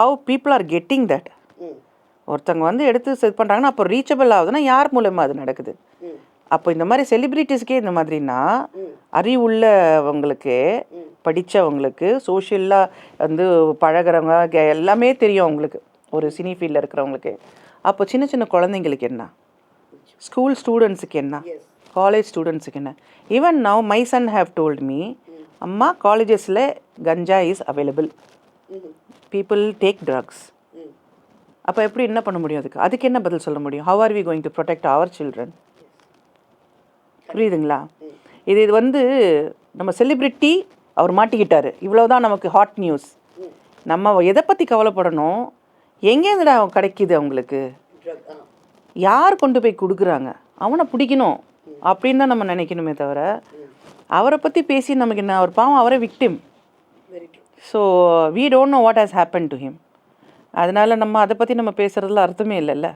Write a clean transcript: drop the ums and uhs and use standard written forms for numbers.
How people are getting that. ஒருத்தவங்க வந்து எடுத்து செட் பண்ணுறாங்கன்னா அப்போ ரீச்சபிள் ஆகுதுன்னா யார் மூலமாக அது நடக்குது? அப்போ இந்த மாதிரி செலிப்ரிட்டிஸ்க்கே இந்த மாதிரினா அறிவுள்ளவங்களுக்கு, படித்தவங்களுக்கு, சோஷியலாக வந்து பழகிறவங்க எல்லாமே தெரியும் அவங்களுக்கு, ஒரு சினி ஃபீல்டில் இருக்கிறவங்களுக்கு. அப்போ சின்ன சின்ன குழந்தைங்களுக்கு என்ன, ஸ்கூல் ஸ்டூடெண்ட்ஸுக்கு என்ன, காலேஜ் ஸ்டூடெண்ட்ஸுக்கு என்ன? Even now my son have told me, அம்மா காலேஜஸில் ganja is available, people take drugs. அப்போ எப்படி என்ன பண்ண முடியும்? அதுக்கு என்ன பதில் சொல்ல முடியும்? How are we going to protect our children? புரியுதுங்களா? இது வந்து நம்ம செலிப்ரிட்டி அவர் மாட்டிக்கிட்டார், இவ்வளோதான் நமக்கு ஹாட் நியூஸ். நம்ம எதை பற்றி கவலைப்படணும்? எங்கேருந்துடா கிடைக்குது அவங்களுக்கு, யார் கொண்டு போய் கொடுக்குறாங்க, அவனை பிடிக்கணும் அப்படின்னு தான் நம்ம நினைக்கணுமே தவிர அவரை பற்றி பேசி நமக்கு என்ன? அவர் பாவம், அவரே victim. So we don't know what has happened to him. அதனால் நம்ம அதை பற்றி நம்ம பேசுகிறதுல அர்த்தமே இல்லைல்ல.